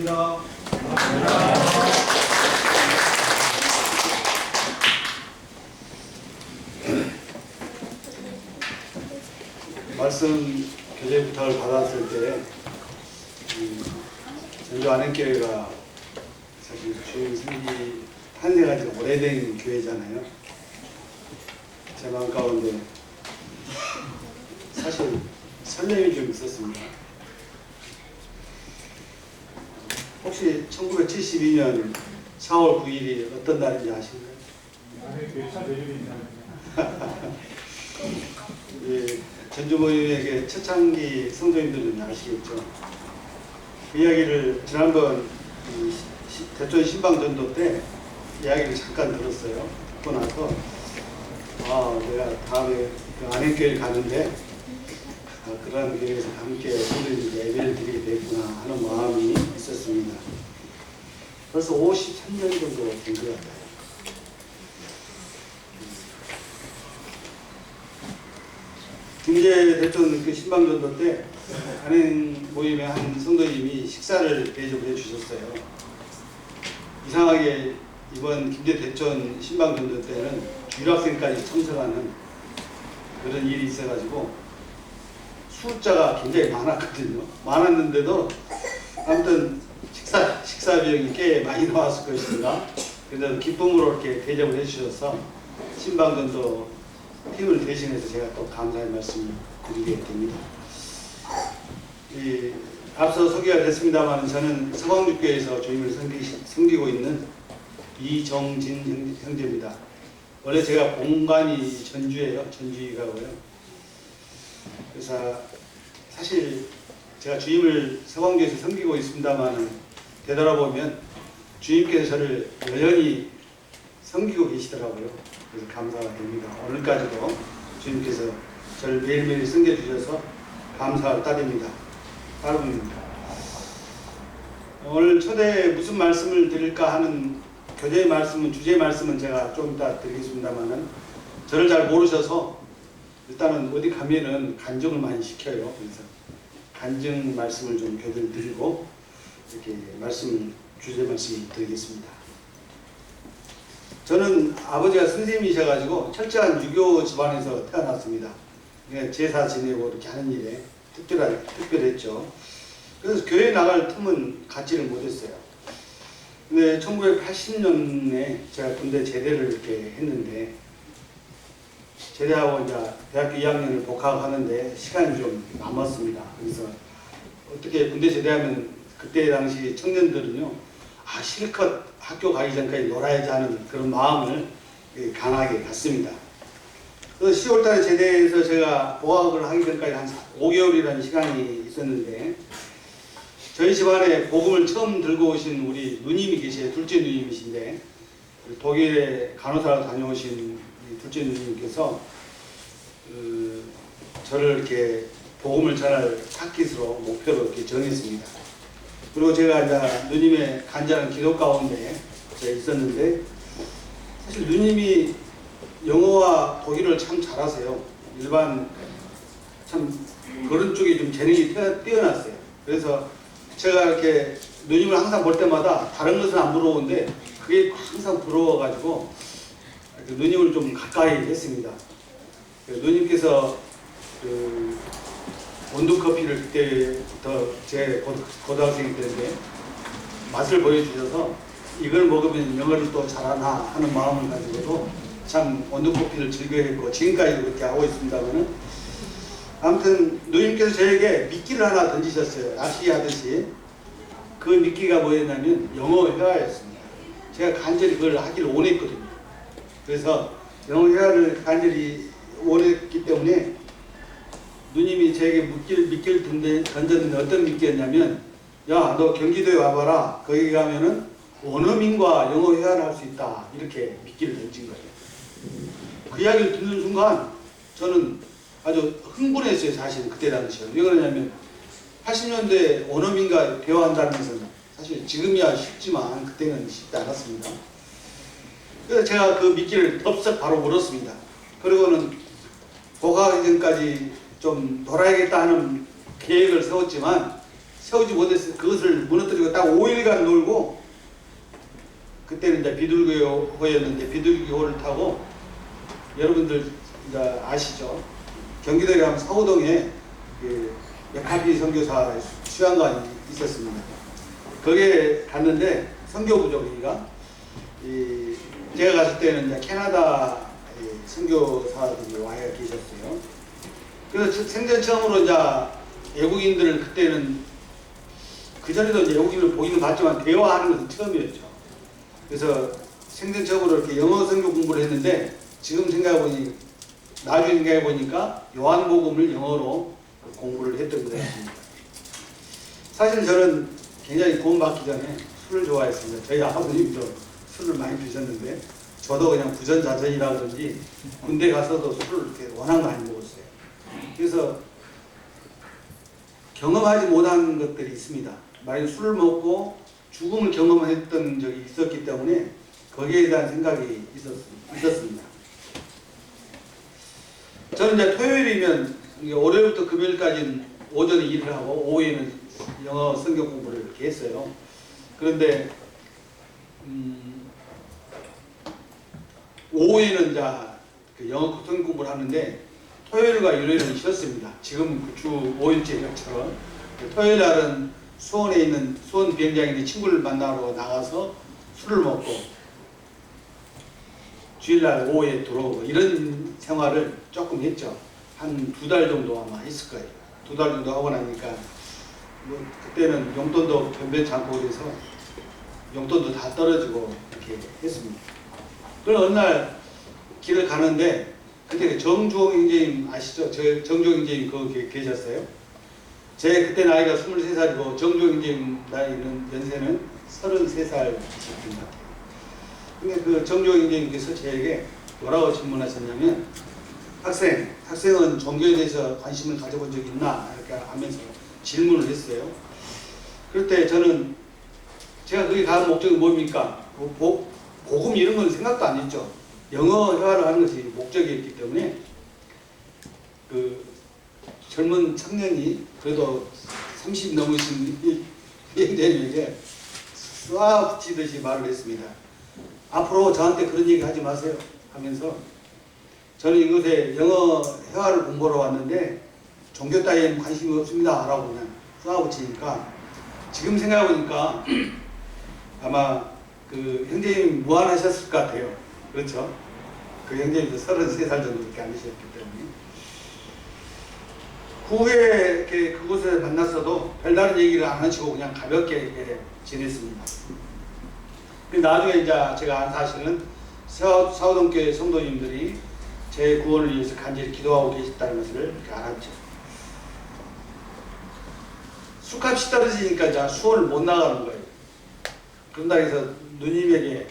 반갑습니다. 말씀 교제 부탁을 받았을 때 전주 안행교회가 사실 주임 생기 탄생한 지가 오래된 교회잖아요. 제 마음 가운데 사실 설렘이 좀 있었습니다. 혹시 1972년 4월 9일이 어떤 날인지 아신가요? 예, 전주 모임에게 초창기 성도님들은 아시겠죠? 그 이야기를 지난번 대전 신방전도 때 이야기를 잠깐 들었어요. 듣고 나서 내가 다음에 그 안행교회를 가는데 그러한 교회에서 함께 성도님들께 예배를 드리게 됐구나 하는 마음이 있었습니다. 벌써 53년 정도 된 것 같아요. 김제 대전 그 신방전도 때 안행 모임의 한 성도님이 식사를 대접을 해주셨어요. 이상하게 이번 김제 대전 신방전도 때는 유학생까지 참석하는 그런 일이 있어가지고 숫자가 굉장히 많았거든요. 많았는데도 아무튼 식사 비용이 꽤 많이 나왔을 것인가. 그래도 기쁨으로 이렇게 대접을 해주셔서 신방전도 팀을 대신해서 제가 또 감사의 말씀을 드리게 됩니다. 앞서 소개가 됐습니다만 저는 서광육교에서 주임을 섬기고 있는 이정진 형제입니다. 원래 제가 본관이 전주예요. 전주이가고요. 그래서 사실 제가 주임을 서광교에서 섬기고 있습니다만 되돌아보면 주임께서 저를 여전히 섬기고 계시더라고요. 그래서 감사가 됩니다. 오늘까지도 주님께서 저를 매일매일 섬겨주셔서 감사할 따름입니다. 오늘 초대에 무슨 말씀을 드릴까 하는 교제의 말씀은, 주제의 말씀은 제가 좀 이따 드리겠습니다만은 저를 잘 모르셔서 일단은 어디 가면은 간증을 많이 시켜요. 그래서 간증 말씀을 좀 교대를 드리고 이렇게 주제 말씀을 드리겠습니다. 저는 아버지가 선생님이셔가지고 철저한 유교 집안에서 태어났습니다. 제사 지내고 이렇게 하는 일에 특별했죠. 그래서 교회 나갈 틈은 갖지를 못했어요. 근데 1980년에 제가 군대 제대를 이렇게 했는데, 제대하고 이제 대학교 2학년을 복학하는데 시간이 좀 남았습니다. 그래서 어떻게 군대 제대하면 그때 당시 청년들은요, 실컷 학교 가기 전까지 놀아야지 하는 그런 마음을 강하게 갖습니다. 그래서 10월달에 제대해서 제가 복학을 하기 전까지 한 5개월이라는 시간이 있었는데, 저희 집안에 복음을 처음 들고 오신 우리 누님이 계세요. 둘째 누님이신데, 독일에 간호사로 다녀오신 둘째 누님께서 저를 이렇게 복음을 전할 타깃으로 목표로 이렇게 정했습니다. 그리고 제가 이제 누님의 간절한 기도 가운데 제가 있었는데, 사실 누님이 영어와 독일어를 참 잘하세요. 일반 참 그런 쪽에 좀 재능이 뛰어났어요. 그래서 제가 이렇게 누님을 항상 볼 때마다 다른 것은 안 부러운데 그게 항상 부러워가지고 누님을 좀 가까이 했습니다. 누님께서 원두커피를 그때부터 제 고등학생이 때인데 맛을 보여주셔서 이걸 먹으면 영어를 또 잘하나 하는 마음을 가지고도 참 원두커피를 즐겨했고 지금까지도 그렇게 하고 있습니다만은, 아무튼 누님께서 저에게 미끼를 하나 던지셨어요. 낚시하듯이. 그 미끼가 뭐였냐면 영어 회화였습니다. 제가 간절히 그걸 하기를 원했거든요. 그래서 영어 회화를 간절히 원했기 때문에 누님이 저에게 미끼를 던졌는데 어떤 미끼였냐면, 야, 너 경기도에 와봐라. 거기 가면은 원어민과 영어 회화를 할 수 있다. 이렇게 미끼를 던진 거예요. 그 이야기를 듣는 순간 저는 아주 흥분했어요. 사실 그때 당시에. 왜 그러냐면 80년대 원어민과 대화한다는 것은 사실 지금이야 쉽지만 그때는 쉽지 않았습니다. 그래서 제가 그 미끼를 덥석 바로 물었습니다. 그리고는 복학하기 전까지 좀 놀아야겠다 하는 계획을 세웠지만 세우지 못했어요. 그것을 무너뜨리고 딱 5일간 놀고, 그때는 이제 비둘기호였는데 비둘기호를 타고, 여러분들 이제 아시죠? 경기도에 가면 사호동에 그 맥카비 선교사 수양관이 있었습니다. 거기에 갔는데 선교부죠, 거기가. 제가 갔을 때는 이제 캐나다 선교사들이 와 계셨어요. 그래서 생전 처음으로 이제 외국인들을, 그때는 그전에도 이제 외국인을 보기는 봤지만 대화하는 것은 처음이었죠. 그래서 생전 처음으로 이렇게 영어 선교 공부를 했는데, 지금 생각해보니, 나중에 생각해보니까 요한복음을 영어로 공부를 했던 것 같습니다. 사실 저는 굉장히 구원받기 전에 술을 좋아했습니다. 저희 아버님도 술을 많이 드셨는데, 저도 그냥 부전자전이라든지 군대 가서도 술을 이렇게 워낙 많이 먹었어요. 그래서 경험하지 못한 것들이 있습니다. 만약 술을 먹고 죽음을 경험했던 적이 있었기 때문에 거기에 대한 생각이 있었습니다. 저는 이제 토요일이면 월요일부터 금요일까지는 오전에 일을 하고 오후에는 영어 성경 공부를 이렇게 했어요. 그런데 오후에는 이제 그 영어 성경 공부를 하는데 토요일과 일요일은 쉬었습니다. 지금 주 5일째처럼 토요일 날은 수원에 있는 수원 비행장에 있는 친구를 만나러 나가서 술을 먹고 주일날 오후에 들어오고 이런 생활을 조금 했죠. 한 2달 정도 아마 했을 거예요. 2달 정도 하고 나니까 뭐 그때는 용돈도 변변치 않고 그래서 용돈도 다 떨어지고 이렇게 했습니다. 그럼 어느 날 길을 가는데 그때 정주홍 형제님 아시죠? 정주홍 형제님 거기 계셨어요. 제 그때 나이가 23살이고 정주홍 형제님 나이는 연세는 33살 같아요. 근데 그 정주홍 형제님께서 저에게 뭐라고 질문하셨냐면, 학생은 종교에 대해서 관심을 가져본 적이 있나? 이렇게 하면서 질문을 했어요. 그럴 때 저는 제가 거기 간 목적이 뭡니까? 복음 이런 건 생각도 안 했죠. 영어 회화를 하는 것이 목적이었기 때문에 그 젊은 청년이 그래도 30 넘으신 형제님에게 쏴붙이듯이 말을 했습니다. 앞으로 저한테 그런 얘기 하지 마세요 하면서, 저는 이곳에 영어 회화를 공부하러 왔는데 종교 따위에는 관심이 없습니다 라고 그냥 쏴붙이니까, 지금 생각해보니까 아마 그 형제님이 무안하셨을 것 같아요. 그렇죠? 그 형제님도 33살 정도밖에 안 되셨기 때문에. 후에 이렇게 그곳에 만났어도 별다른 얘기를 안 하시고 그냥 가볍게 이렇게 지냈습니다. 나중에 이제 제가 안 사실은 사호동교회 성도님들이 제 구원을 위해서 간절히 기도하고 계셨다는 것을 이렇게 알았죠. 술값이 떨어지니까 이제 수원을 못 나가는 거예요. 그런다 해서 누님에게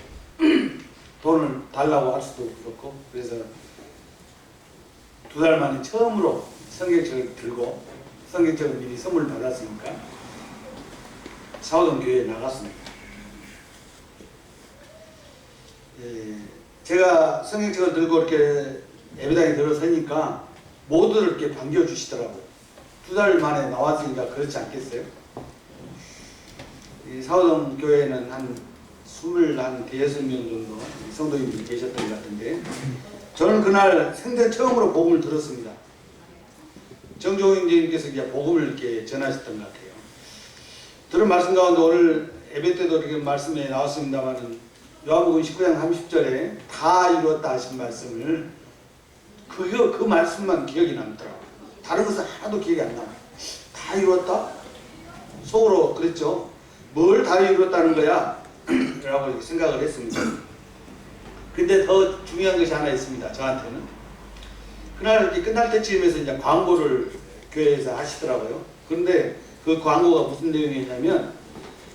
돈을 달라고 할 수도 그렇고, 그래서 2달 만에 처음으로 성경책을 들고, 성경책을 미리 선물 받았으니까 사호동 교회에 나갔습니다. 제가 성경책을 들고 이렇게 예배당에 들어서니까 모두를 이렇게 반겨주시더라고요. 2달 만에 나왔으니까 그렇지 않겠어요? 이 사호동 교회에는 한 25명 정도 성도님들이 계셨던 것 같은데, 저는 그날 생전 처음으로 복음을 들었습니다. 정종호 형제님께서 이제 복음을 이렇게 전하셨던 것 같아요. 들은 말씀 가운데 오늘 예배 때도 이렇게 말씀에 나왔습니다만은, 요한복음 19장 30절에 다 이루었다 하신 말씀을, 그 말씀만 기억이 남더라고요. 다른 것은 하나도 기억이 안 나요. 다 이루었다? 속으로 그랬죠. 뭘 다 이루었다는 거야? 라고 생각을 했습니다. 근데 더 중요한 것이 하나 있습니다. 저한테는. 그날 이렇게 끝날 때쯤에서 이제 광고를 교회에서 하시더라고요. 그런데 그 광고가 무슨 내용이냐면,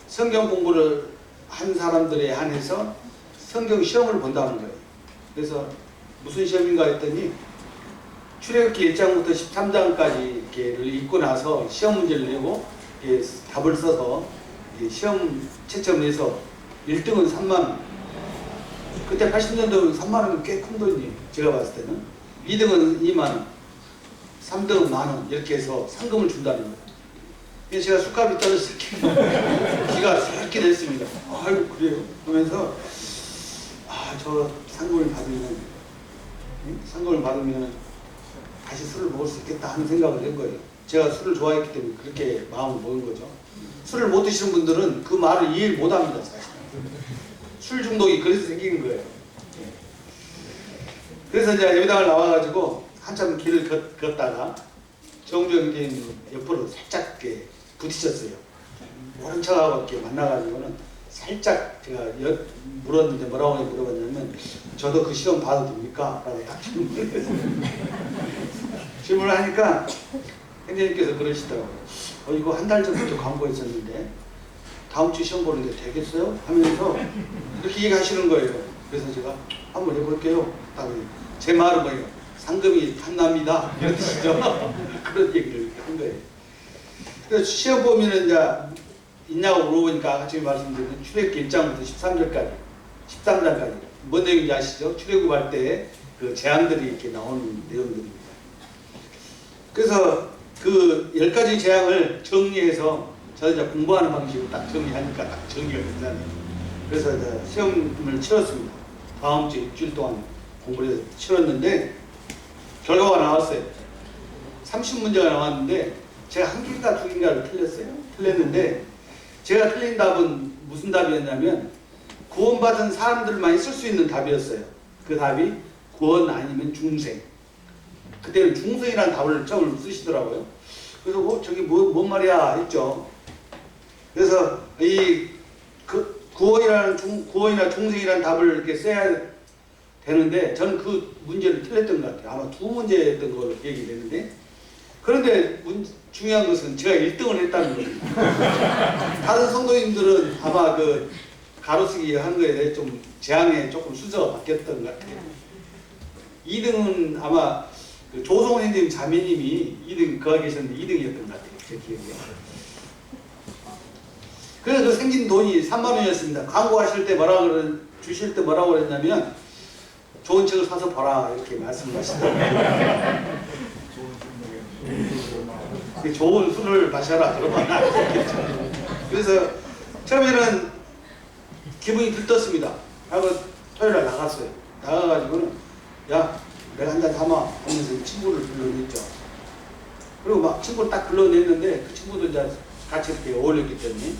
성경 공부를 한 사람들에 한해서 성경 시험을 본다는 거예요. 그래서 무슨 시험인가 했더니, 출애굽기 1장부터 13장까지 이렇게를 읽고 나서 시험 문제를 내고 답을 써서 시험 채점 내서 1등은 3만 원. 그때 80년도면 3만 원은 꽤 큰 돈이에요. 제가 봤을 때는. 2등은 2만 원, 3등은 만 원, 이렇게 해서 상금을 준다는 거예요. 그래서 제가 술값이 떨어졌을 때 귀가 새롭게 됐습니다. 아유 그래요? 그러면서 저 상금을 받으면 다시 술을 먹을 수 있겠다 하는 생각을 한 거예요. 제가 술을 좋아했기 때문에 그렇게 마음을 먹은 거죠. 술을 못 드시는 분들은 그 말을 이해를 못 합니다. 사실 술 중독이 그래서 생기는 거예요. 그래서 이제 예배당을 나와가지고 한참 길을 걷다가 정주영님 옆으로 살짝 이렇게 부딪혔어요. 모른 척하고 이렇게 만나가지고는 살짝 제가 물었는데 뭐라고 물어봤냐면 저도 그 시험 봐도 됩니까? 라고 딱 질문을 했어요. 질문을 하니까 행제님께서 그러시더라고요. 이거 한 달 전부터 광고했었는데 다음 주 시험 보는데 되겠어요? 하면서 이렇게 얘기하시는 거예요. 그래서 제가 한번 해볼게요. 제 말은 뭐예요? 상금이 탐납니다. 이런 뜻이죠. 그런 얘기를 한 거예요. 그래서 시험 보면은 이제 있냐고 물어보니까 아까 전에 말씀드린 출애굽기 1장부터 13장까지 뭔 내용인지 아시죠? 출애굽할 때 그 재앙들이 이렇게 나오는 내용들입니다. 그래서 그 10가지 재앙을 정리해서 저는 이제 공부하는 방식으로 딱 정리하니까 딱 정리가 된다네요. 그래서 이제 시험을 치렀습니다. 다음 주 일주일 동안 공부를 해서 치렀는데 결과가 나왔어요. 30문제가 나왔는데 제가 한 개인가 두 개인가를 틀렸어요. 틀렸는데 제가 틀린 답은 무슨 답이었냐면 구원받은 사람들만이 쓸 수 있는 답이었어요. 그 답이 구원 아니면 중생. 그때는 중생이라는 답을 처음 쓰시더라고요. 그래서 저기 뭔 말이야 했죠. 그래서 구원이나 중생이라는 답을 이렇게 써야 되는데 저는 그 문제를 틀렸던 것 같아요. 아마 2문제였던 걸로 기억이 되는데 그런데 중요한 것은 제가 1등을 했다는 겁니다. 다른 성도님들은 아마 그 가로쓰기 하는 거에 대해 좀 재앙에 조금 순서가 바뀌었던 것 같아요. 2등은 아마 그 조성원 선생님 자매님이 2등 거기 계셨는데 2등이었던 것 같아요. 제 기억에. 그래서 그 생긴 돈이 3만 원이었습니다. 광고하실 때 주실 때 뭐라고 그랬냐면 좋은 책을 사서 봐라 이렇게 말씀하시더라고요. 좋은 술을 마셔라 그러면 안 되겠죠. 그래서 처음에는 기분이 들떴습니다. 하고 토요일날 나갔어요. 나가가지고는 야 내가 한잔 담아 하면서 친구를 불러냈죠. 그리고 막 친구를 딱 불러냈는데 그 친구도 이제 같이 이렇게 어울렸기 때문에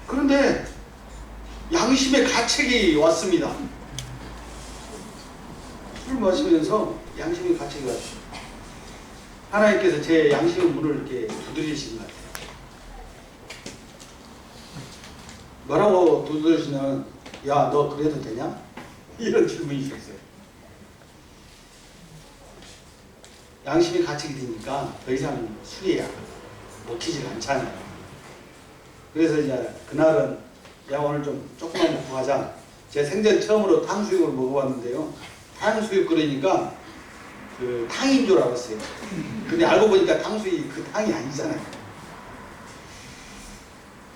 그런데 양심의 가책이 왔습니다. 술 마시면서 양심의 가책이 왔어요. 하나님께서 제 양심의 문을 이렇게 두드리신 것 같아요. 뭐라고 두드리시냐면 야 너 그래도 되냐? 이런 질문이 있었어요. 양심이 가책이 되니까 더 이상 술이야 먹히질 않잖아요. 그래서 이제 그날은 야 오늘 좀 조금만 먹고 가자. 제 생전 처음으로 탕수육을 먹어봤는데요. 탕수육 끓이니까 그 탕인 줄 알았어요. 근데 알고 보니까 탕수육이 그 탕이 아니잖아요.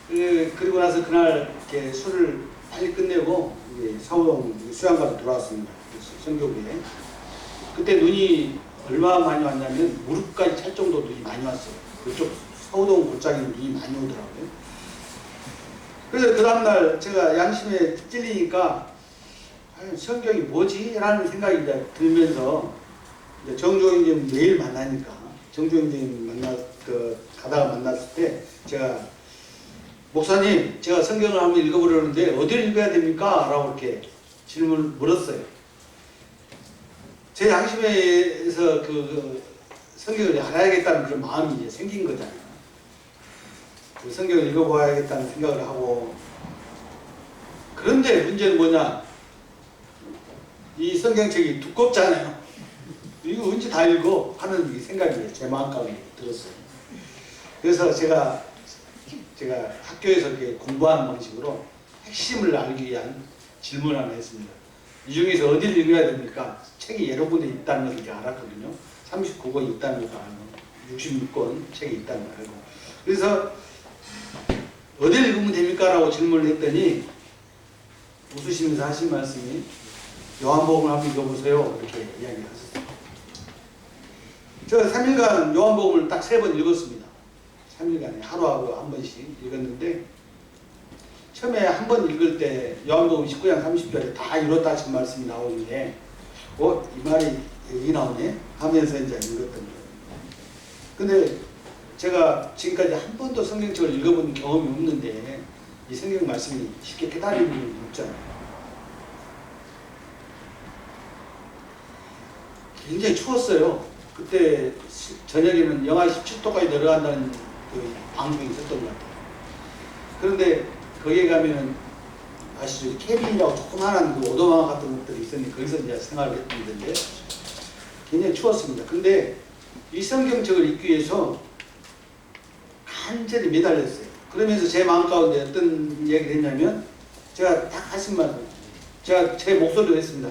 그리고 나서 그날 이렇게 술을 빨리 끝내고 서울동 수양가로 돌아왔습니다. 선교부에. 그때 눈이 얼마나 많이 왔냐면 무릎까지 찰 정도 눈이 많이 왔어요. 그쪽 서울동 골짜기 눈이 많이 오더라고요. 그래서 그 다음날 제가 양심에 찔리니까 성경이 뭐지? 라는 생각이 이제 들면서 정주영님 매일 만나니까 정주영님 가다가 만났을 때 제가 목사님 제가 성경을 한번 읽어보려는데 어디를 읽어야 됩니까? 라고 이렇게 질문을 물었어요. 제 양심에서 그 성경을 알아야겠다는 그런 마음이 이제 생긴 거잖아요. 그 성경을 읽어봐야겠다는 생각을 하고 그런데 문제는 뭐냐? 이 성경책이 두껍잖아요. 이거 언제 다 읽어? 하는 생각이 제 마음가짐에 들었어요. 그래서 제가 학교에서 이렇게 공부하는 방식으로 핵심을 알기 위한 질문 하나 했습니다. 이 중에서 어디를 읽어야 됩니까? 책이 여러 군데 있다는 걸 이제 알았거든요. 39권 있다는 것도 알고 66권 책이 있다는 걸 알고 그래서 어디를 읽으면 됩니까? 라고 질문을 했더니 웃으시면서 하신 말씀이 요한복음을 한번 읽어보세요. 이렇게 이야기를 하셨어요. 제가 3일간 요한복음을 딱 3번 읽었습니다. 3일간에 하루하루 한 번씩 읽었는데 처음에 한 번 읽을 때 요한복음 19장 30절에 다 이뤘다 하신 말씀이 나오는데 이 말이 여기 나오네 하면서 이제 읽었던 거예요. 근데 제가 지금까지 한 번도 성경책을 읽어본 경험이 없는데 이 성경 말씀이 쉽게 깨달을 일이 없잖아요. 굉장히 추웠어요. 그때 저녁에는 영하 17도까지 내려간다는 그 방송이 있었던 것 같아요. 그런데 거기에 가면은 아시죠? 캐빈이라고 조그마한 그 오도막 같은 것들이 있었는데 거기서 이제 생활을 했는데 굉장히 추웠습니다. 근데 이 성경책을 읽기 위해서 간절히 매달렸어요. 그러면서 제 마음 가운데 어떤 얘기를 했냐면 제가 딱 하신 말씀, 제가 제 목소리로 했습니다.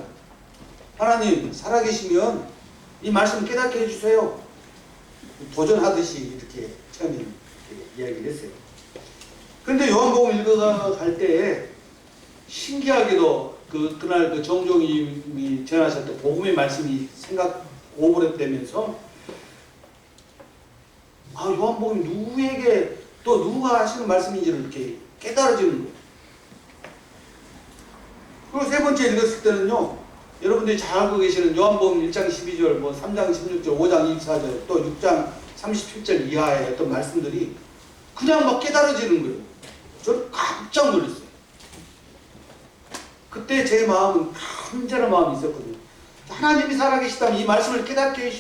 하나님 살아계시면 이 말씀 깨닫게 해주세요. 도전하듯이 이렇게 처음에 이렇게 이야기를 했어요. 근데 요한복음 읽어갈 때 신기하게도 그날 그 정종님이 전하셨던 복음의 말씀이 오버랩되면서 요한복음이 누구에게 또 누가 하시는 말씀인지를 이렇게 깨달아지는 거예요. 그리고 세 번째 읽었을 때는요, 여러분들이 잘 알고 계시는 요한복음 1장 12절, 3장 16절, 5장 24절, 또 6장 37절 이하의 어떤 말씀들이 그냥 막 깨달아지는 거예요. 저는 깜짝 놀랐어요. 그때 제 마음은 간절한 마음이 있었거든요. 하나님이 살아계시다면 이 말씀을 깨닫게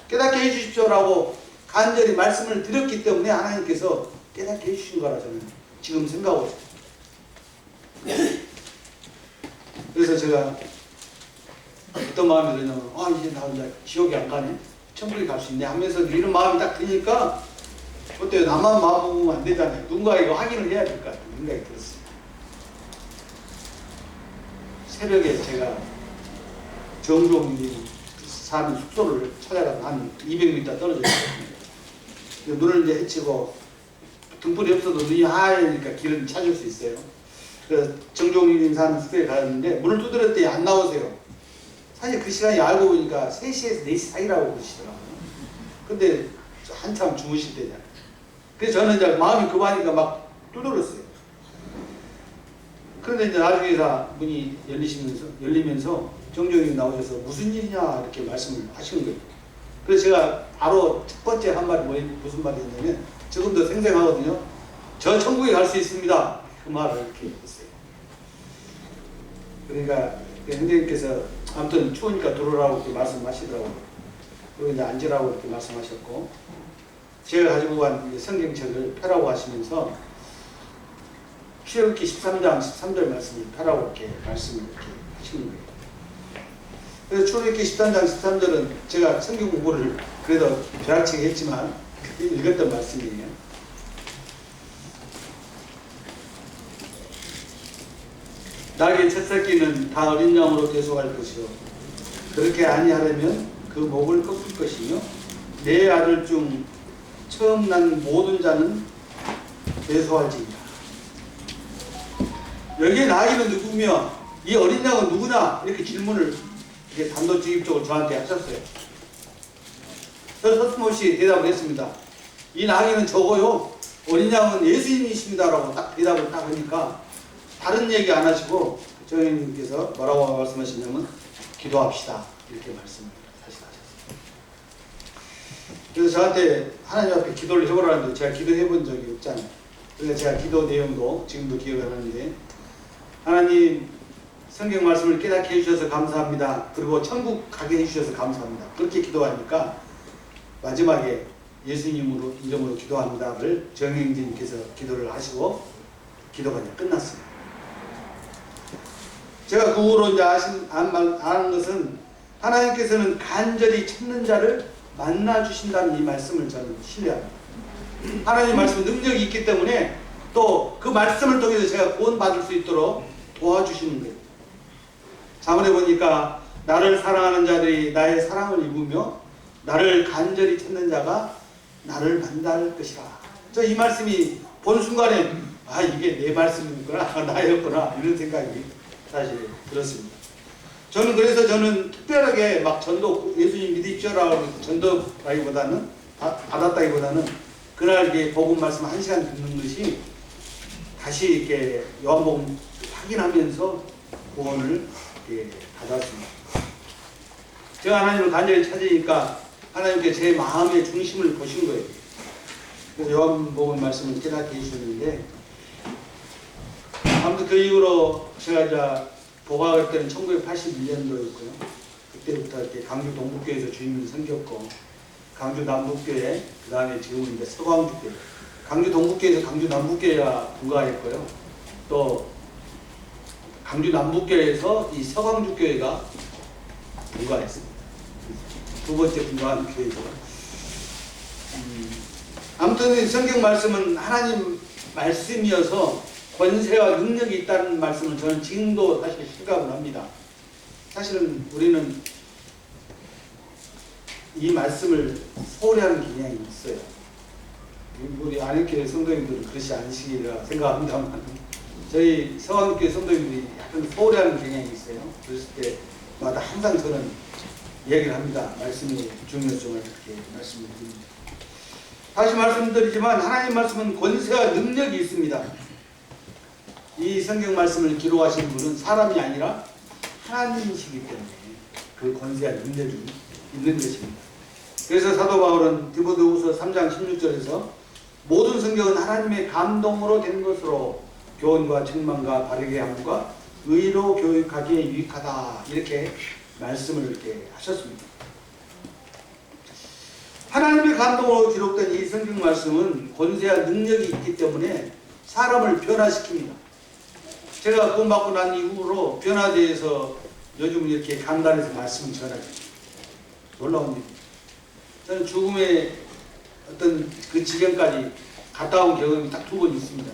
해주십시오라고 간절히 말씀을 드렸기 때문에 하나님께서 깨닫게 해주신 거라 저는 지금 생각하고 있어요. 그래서 제가 어떤 마음이 드냐면 이제 나 혼자 지옥에 안 가네, 천국에 갈 수 있네 하면서 이런 마음이 딱 드니까 그때 나만 마음 먹으면 안 되잖아요. 누군가 이거 확인을 해야 될 것 같은 생각이 들었어요. 새벽에 제가 정종이 사는 숙소를 찾아가서 한 200m 떨어져 있거든요. 눈을 이제 헤치고 등불이 없어도 눈이 하얘니까 길을 찾을 수 있어요. 그래서 정종님 사는 숙소에 갔는데 문을 두드렸더니 안 나오세요. 사실 그 시간이 알고 보니까 3시에서 4시 사이라고 그러시더라고요. 근데 한참 주무실 때잖아요. 그래서 저는 이제 마음이 급하니까 막 두드렸어요. 그런데 이제 나중에 문이 열리면서 정종님 나오셔서 무슨 일이냐 이렇게 말씀을 하시는 거예요. 그래서 제가 바로 첫 번째 한 말이 무슨 말이었냐면 지금도 생생하거든요. 저 천국에 갈 수 있습니다. 그 말을 이렇게 했어요. 그러니까 형제님께서 아무튼 추우니까 들어오라고 이렇게 말씀하시더라고요. 그리고 이제 앉으라고 이렇게 말씀하셨고 제가 가지고 간 성경책을 펴라고 하시면서 출애굽기 13장 13절 말씀을 펴라고 이렇게 말씀을 이렇게 하시는 거예요. 그래서 출애굽기 13장 13절은 제가 성경 공부를 그래도 벼락치기 했지만 읽었던 말씀이에요. 나의 첫 새끼는 다 어린 양으로 대속할 것이요 그렇게 아니하려면 그 목을 꺾을 것이며 내 아들 중 처음 난 모든 자는 대속할지니라. 여기에 나이는 누구며 이 어린 양은 누구냐 이렇게 질문을 이렇게 단도직입적으로 저한테 하셨어요. 그래서 서슴없이 대답을 했습니다. 이 나이는 적어요. 어린 양은 예수님이십니다라고 딱 대답을 딱 하니까 다른 얘기 안 하시고 정형님께서 뭐라고 말씀하시냐면 기도합시다 이렇게 말씀을 사실 하셨어요. 그래서 저한테 하나님 앞에 기도를 해보라는데 제가 기도해 본 적이 없잖아요. 그래서 제가 기도 내용도 지금도 기억을 하는데 하나님 성경 말씀을 깨닫게 해주셔서 감사합니다. 그리고 천국 가게 해주셔서 감사합니다. 그렇게 기도하니까 마지막에 예수님 이름으로 기도합니다를 정행진님께서 기도를 하시고 기도가 이제 끝났습니다. 제가 그 후로 이제 아는 것은 하나님께서는 간절히 찾는 자를 만나 주신다는 이 말씀을 저는 신뢰합니다. 하나님 말씀은 능력이 있기 때문에 또 그 말씀을 통해서 제가 구원받을 수 있도록 도와주시는 거예요. 자문해 보니까 나를 사랑하는 자들이 나의 사랑을 입으며 나를 간절히 찾는 자가 나를 만날 것이라. 저 이 말씀이 본 순간에 이게 내 말씀이구나 나였구나 이런 생각이 사실 들었습니다. 그래서 저는 특별하게 막 전도 예수님 믿으십시오라고 전도라기보다는 받았다기보다는 그날 이게 복음 말씀 1시간 듣는 것이 다시 이렇게 요한복음 확인하면서 구원을 이렇게 받았습니다. 제가 하나님을 간절히 찾으니까 하나님께 제 마음의 중심을 보신 거예요. 그래서 요한복음 말씀을 깨닫게 해주셨는데, 아무튼 그 이후로 제가 이제 복학할 때는 1981년도였고요. 그때부터 이렇게 강주 동북교회에서 주임을 섬겼고, 강주 남북교회, 그 다음에 지금은 이제 서광주교회, 강주 동북교회에서 강주 남북교회가 분가했고요. 또 강주 남북교회에서 이 서광주교회가 분가했습니다. 두 번째 분가한 교회죠. 아무튼 성경 말씀은 하나님 말씀이어서 권세와 능력이 있다는 말씀을 저는 지금도 사실 생각을 합니다. 사실은 우리는 이 말씀을 소홀히 하는 경향이 있어요. 우리 안익교회 성도님들은 그렇지 않으시리라 생각합니다만, 저희 서강교회 성도님들이 약간 소홀히 하는 경향이 있어요. 그랬을 때마다 항상 저는 얘기를 합니다. 말씀의 중요성을 이렇게 말씀을 드립니다. 다시 말씀드리지만 하나님 말씀은 권세와 능력이 있습니다. 이 성경 말씀을 기록하신 분은 사람이 아니라 하나님이시기 때문에 그 권세와 능력이 있는 것입니다. 그래서 사도 바울은 디모데후서 3장 16절에서 모든 성경은 하나님의 감동으로 된 것으로 교훈과 책망과 바르게 함과 의로 교육하기에 유익하다, 이렇게 말씀을 이렇게 하셨습니다. 하나님의 감동으로 기록된 이 성경 말씀은 권세와 능력이 있기 때문에 사람을 변화시킵니다. 제가 구원받고 난 이후로 변화되어서 요즘 이렇게 강단에서 말씀을 전하죠. 놀라운 일입니다. 저는 죽음의 어떤 그 지경까지 갔다 온 경험이 딱 2번 있습니다.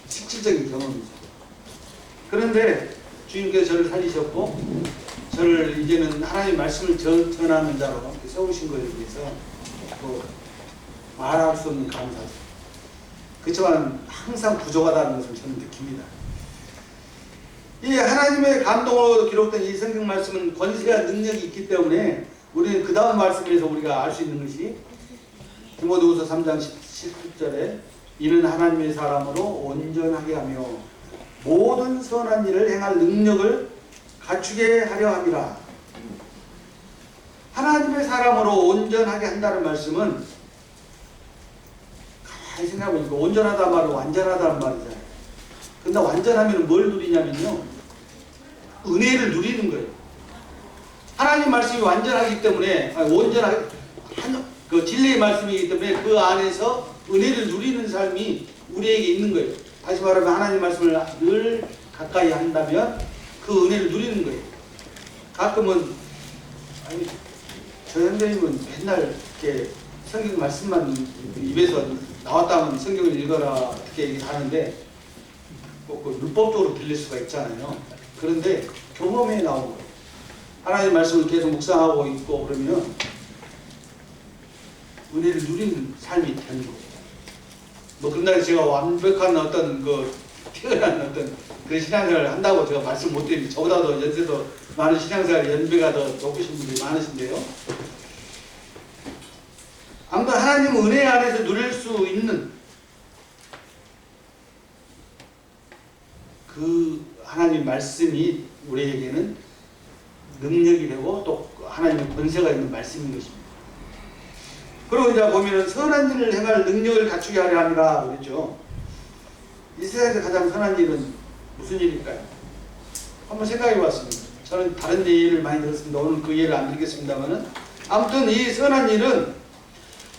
실질적인 경험이죠. 그런데 주님께서 저를 살리셨고, 저를 이제는 하나님의 말씀을 전하는 자로 세우신 것에 대해서 말할 수 없는 감사죠. 그렇지만 항상 부족하다는 것을 저는 느낍니다. 이 하나님의 감동으로 기록된 이 성경 말씀은 권세와 능력이 있기 때문에 우리는 그 다음 말씀에서 우리가 알 수 있는 것이 디모데후서 3장 17절에 이는 하나님의 사람으로 온전하게 하며 모든 선한 일을 행할 능력을 갖추게 하려 함이라. 하나님의 사람으로 온전하게 한다는 말씀은 가만히 생각해보니까 온전하다는 말은 완전하다는 말이잖아요. 근데 완전하면 뭘 누리냐면요, 은혜를 누리는 거예요. 하나님 말씀이 완전하기 때문에, 온전하게 그 진리의 말씀이기 때문에 그 안에서 은혜를 누리는 삶이 우리에게 있는 거예요. 다시 말하면 하나님 말씀을 늘 가까이 한다면 그 은혜를 누리는 거예요. 가끔은 아니 저 형제님은 맨날 이렇게 성경 말씀만 입에서 나왔다 하면 성경을 읽어라 어떻게 얘기하는데 그 율법적으로 들릴 수가 있잖아요. 그런데 경험에 나온 거예요. 하나님 말씀을 계속 묵상하고 있고 그러면 은혜를 누리는 삶이 되는 거예요. 뭐 그날 제가 완벽한 어떤 그 특별한 어떤 그 신앙생활을 한다고 제가 말씀 못 드립니다. 저보다도 연세도 많은 신앙생활 연배가 더 높으신 분들이 많으신데요. 아무튼 하나님 은혜 안에서 누릴 수 있는 그 하나님 말씀이 우리에게는 능력이 되고 또 하나님의 권세가 있는 말씀인 것입니다. 그리고 이제 보면은 선한 일을 행할 능력을 갖추게 하려 함이라 그랬죠. 이 세상에서 가장 선한 일은 무슨 일일까요? 한번 생각해 봤습니다. 저는 다른 예를 많이 들었습니다. 오늘 그 예를 안 들겠습니다만은 아무튼 이 선한 일은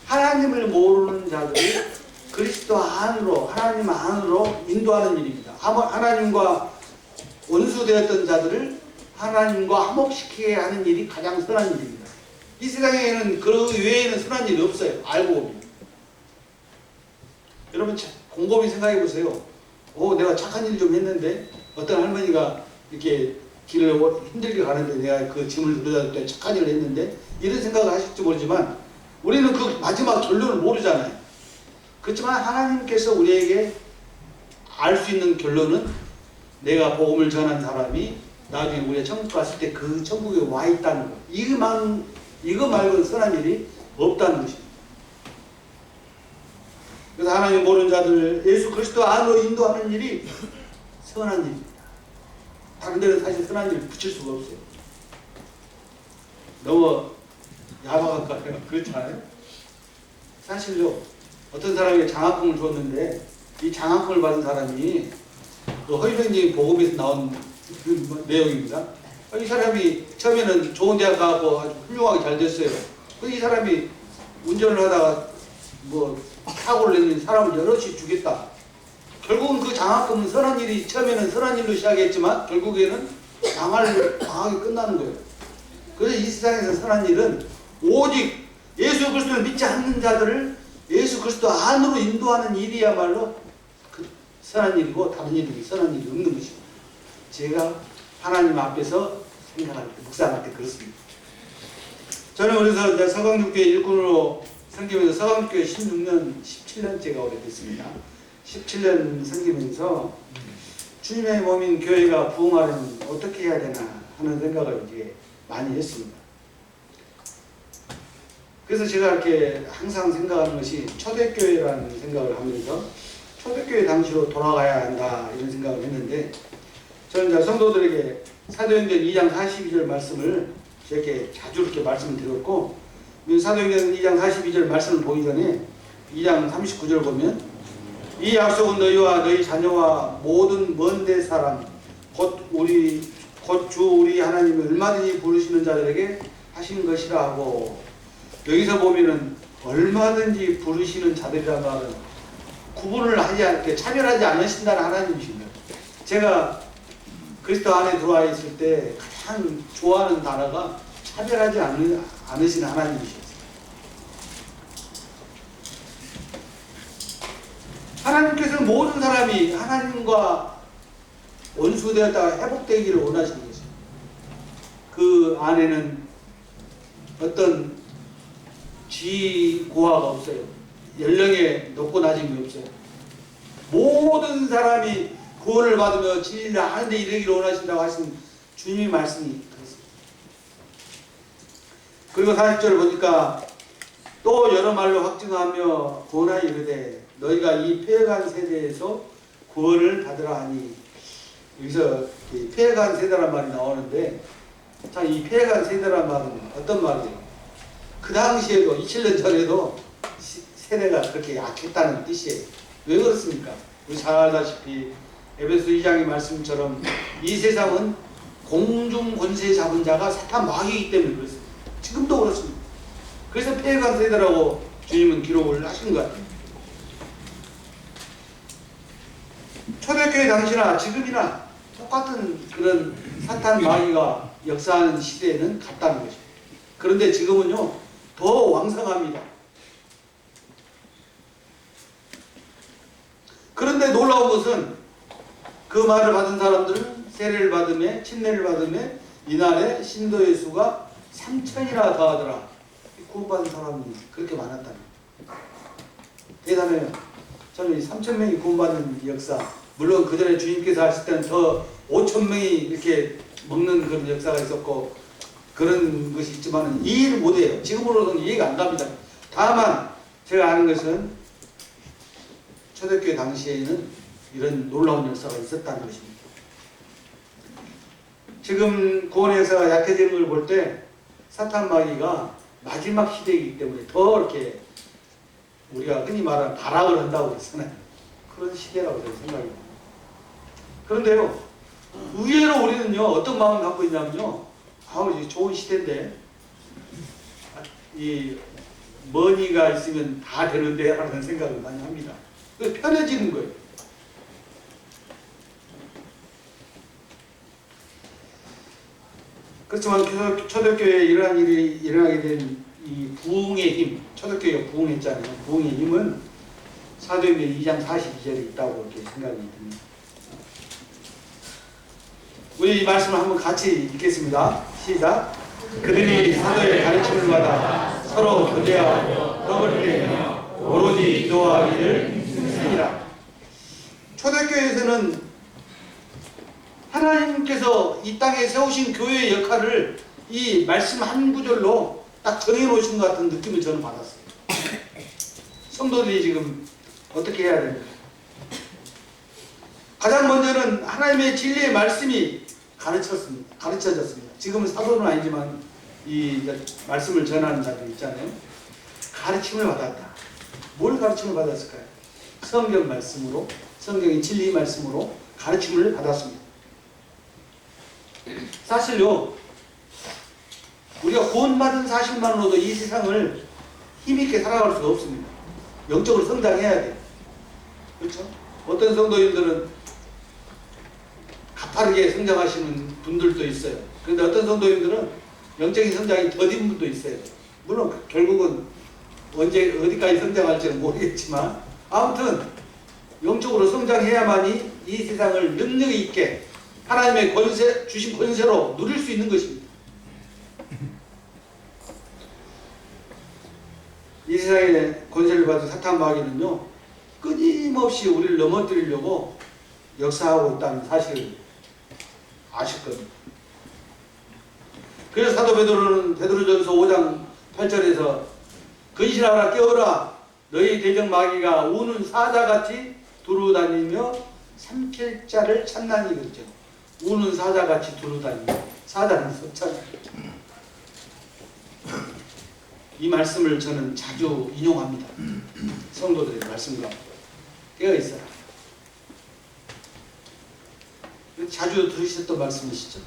하나님을 모르는 자들이 그리스도 안으로, 하나님 안으로 인도하는 일입니다. 하나님과 원수되었던 자들을 하나님과 화목시키게 하는 일이 가장 선한 일입니다. 이 세상에는 그 외에는 선한 일이 없어요. 알고 보면. 여러분 곰곰이 생각해 보세요. 내가 착한 일 좀 했는데 어떤 할머니가 이렇게 길을 힘들게 가는데 내가 그 짐을 들어다 때 착한 일을 했는데 이런 생각을 하실지 모르지만 우리는 그 마지막 결론을 모르잖아요. 그렇지만 하나님께서 우리에게 알 수 있는 결론은 내가 복음을 전한 사람이 나중에 우리가 천국 갔을 때 그 천국에 와 있다는 거. 이거 말고는 선한 일이 없다는 것입니다. 그래서 하나님 모르는 자들 예수 그리스도 안으로 인도하는 일이 선한 일입니다. 다른 데는 사실 선한 일을 붙일 수가 없어요. 너무 야박할까요? 그렇지 않아요? 사실요, 어떤 사람에게 장학금을 줬는데 이 장학금을 받은 사람이 그 허위병적인 복음에서 나온 그 내용입니다. 이 사람이 처음에는 좋은 대학 가고 아주 훌륭하게 잘 됐어요. 이 사람이 운전을 하다가 뭐 사고를 내면 사람을 여럿이 죽였다. 결국은 그 장학금은 선한 일이 처음에는 선한 일로 시작했지만 결국에는 망하게 끝나는 거예요. 그래서 이 세상에서 선한 일은 오직 예수 그리스도를 믿지 않는 자들을 예수 그리스도 안으로 인도하는 일이야말로 그 선한 일이고 다른 일이 선한 일이 없는 것입니다. 제가 하나님 앞에서 생각할 때, 묵상할 때 그렇습니다. 저는 그래서 이제 서강육교회 일꾼으로 섬기면서 서강육교회 16년, 17년째가 오래됐습니다. 17년 섬기면서 주님의 몸인 교회가 부흥하려면 어떻게 해야 되나 하는 생각을 이제 많이 했습니다. 그래서 제가 이렇게 항상 생각하는 것이 초대교회라는 생각을 하면서 초대교회 당시로 돌아가야 한다 이런 생각을 했는데, 저는 이제 성도들에게 사도행전 2장 42절 말씀을 이렇게 자주 이렇게 말씀을 드렸고, 사도행전 2장 42절 말씀을 보기 전에 2장 39절 보면 이 약속은 너희와 너희 자녀와 모든 먼데 사람 곧 주 우리 하나님이 얼마든지 부르시는 자들에게 하신 것이라 하고, 여기서 보면은 얼마든지 부르시는 자들이란 말은 구분을 하지 않게 차별하지 않으신다는 하나님이십니다. 제가 그리스도 안에 들어와 있을 때 가장 좋아하는 단어가 차별하지 않으신 하나님이셨어요. 하나님께서는 모든 사람이 하나님과 원수되었다가 회복되기를 원하시는 것입니다. 그 안에는 어떤 지고하가 없어요. 연령에 높고 낮음이 없어요. 모든 사람이 구원을 받으며 진리를 아는데 이르기를 원하신다고 하신 주님의 말씀이 그렇습니다. 그리고 40절을 보니까 또 여러 말로 확증하며 구원하여 이르되 너희가 이 패해간 세대에서 구원을 받으라 하니, 여기서 이 패해간 세대란 말이 나오는데, 자, 이 패해간 세대란 말은 어떤 말이에요? 그 당시에도 27년 전에도 세대가 그렇게 약했다는 뜻이에요. 왜 그렇습니까? 우리 잘 알다시피 에베소 2장의 말씀처럼 이 세상은 공중 권세 잡은 자가 사탄 마귀이기 때문에 그렇습니다. 지금도 그렇습니다. 그래서 패해간 세대라고 주님은 기록을 하신 것 같아요. 초대교회 당시나 지금이나 똑같은 그런 사탄 마귀가 역사하는 시대에는 같다는 것입니다. 그런데 지금은요 더 왕성합니다. 그런데 놀라운 것은 그 말을 받은 사람들은 세례를 받음에 침례를 받음에 이날에 신도의 수가 3,000이나 더하더라. 구원받은 사람이 그렇게 많았다니 대단해요. 저는 3,000명이 구원받는 역사, 물론 그 전에 주님께서 하실 때는 더 5,000명이 이렇게 먹는 그런 역사가 있었고 그런 것이 있지만 이해를 못해요. 지금으로는 이해가 안 갑니다. 다만 제가 아는 것은 초대교회 당시에는 이런 놀라운 역사가 있었다는 것입니다. 지금 구원의 역사가 약해지는 걸 볼 때 사탄 마귀가 마지막 시대이기 때문에 더 이렇게 우리가 흔히 말하는 발악을 한다고 했잖아요. 그런 시대라고 저는 생각합니다. 그런데요, 의외로 우리는요 어떤 마음을 갖고 있냐면요, 아우 좋은 시대인데 이 머니가 있으면 다 되는데 라는 생각을 많이 합니다. 편해지는 거예요. 그렇지만 초대교회에 이러한 일이 일어나게 된 이 부흥의 힘, 초대교회가 부흥했잖아요. 부흥의 힘은 사도행전 2장 42절에 있다고 이렇게 생각이 듭니다. 우리 이 말씀을 한번 같이 읽겠습니다. 시작. 그들이 사도의 가르침을 받아 서로 교제하고 떡을 떼며 오로지 기도하기를 힘쓰니라. 초대교회에서는 하나님께서 이 땅에 세우신 교회의 역할을 이 말씀 한 구절로 딱 정해놓으신 것 같은 느낌을 저는 받았어요. 성도들이 지금 어떻게 해야 됩니까? 가장 먼저는 하나님의 진리의 말씀이 가르쳐졌습니다. 지금은 사도는 아니지만 이 말씀을 전하는 자들 있잖아요. 가르침을 받았다. 뭘 가르침을 받았을까요? 성경 말씀으로, 성경의 진리 말씀으로 가르침을 받았습니다. 사실요, 우리가 구원받은 사실만으로도 이 세상을 힘있게 살아갈 수가 없습니다. 영적으로 성장해야 돼요. 그렇죠? 어떤 성도님들은 가파르게 성장하시는 분들도 있어요. 그런데 어떤 성도님들은 영적인 성장이 더딘 분도 있어요. 물론 결국은 언제 어디까지 성장할지는 모르겠지만 아무튼 영적으로 성장해야만이 이 세상을 능력 있게 하나님의 권세, 주신 권세로 누릴 수 있는 것입니다. 이 세상에 권세를 받은 사탄 마귀는요, 끊임없이 우리를 넘어뜨리려고 역사하고 있다는 사실을 아실 겁니다. 그래서 사도 베드로는 베드로전서 5장 8절에서 근신하라 깨어라 너희 대적 마귀가 우는 사자같이 두루다니며 삼킬 자를 찾나니 그랬죠. 우는 사자같이 두루다니며 사자는 섭잖아요. 이 말씀을 저는 자주 인용합니다. 성도들의 말씀과 깨어있어라. 자주 들으셨던 말씀이시죠?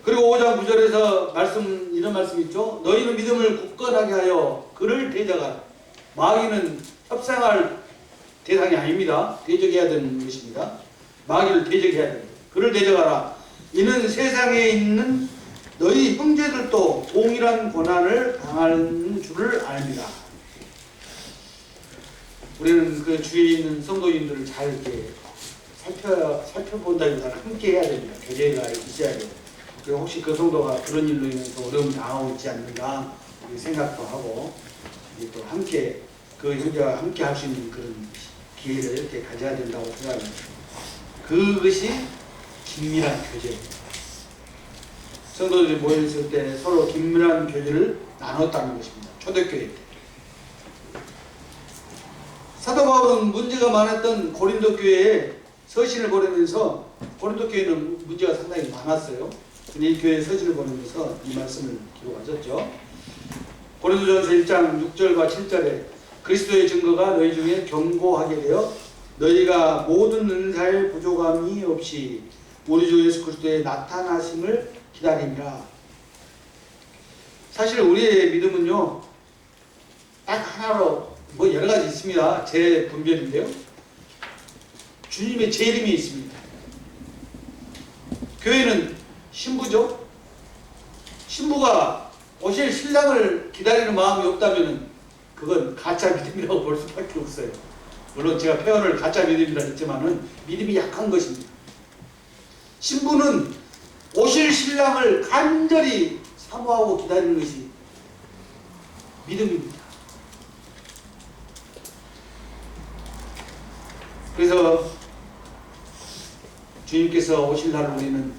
그리고 5장 9절에서 이런 말씀이 있죠. 너희는 믿음을 굳건하게 하여 그를 대적하라. 마귀는 협상할 대상이 아닙니다. 대적해야 되는 것입니다. 마귀를 대적해야 됩니다. 그를 대적하라. 이는 세상에 있는 너희 형제들도 동일한 고난을 당하는 줄을 압니다. 우리는 그 주위에 있는 성도인들을 잘 이렇게 살펴본다기보다는 함께 해야 됩니다. 교제가 있어야 돼요. 그리고 혹시 그 성도가 그런 일로 인해서 어려움을 당하고 있지 않는가 생각도 하고 또 함께 그 형제와 함께 할 수 있는 그런 기회를 이렇게 가져야 된다고 생각합니다. 그것이 긴밀한 교제입니다. 성도들이 모여있을 때 서로 긴밀한 교제를 나눴다는 것입니다. 초대교회 때. 사도 바울은 문제가 많았던 고린도 교회에 서신을 보내면서, 고린도 교회는 문제가 상당히 많았어요. 근데 이 교회에 서신을 보내면서 이 말씀을 기록하셨죠. 고린도전서 1장 6절과 7절에 그리스도의 증거가 너희 중에 견고하게 되어 너희가 모든 은사의 부족함이 없이 우리 주 예수 그리스도의 나타나심을 기다립니다. 사실 우리의 믿음은요, 딱 하나로, 뭐 여러 가지 있습니다. 제 분별인데요. 주님의 재림이 있습니다. 교회는 신부죠. 신부가 오실 신랑을 기다리는 마음이 없다면 그건 가짜 믿음이라고 볼 수밖에 없어요. 물론 제가 표현을 가짜 믿음이라 했지만은 믿음이 약한 것입니다. 신부는 오실 신랑을 간절히 사모하고 기다리는 것이 믿음입니다. 그래서 주님께서 오실 날 우리는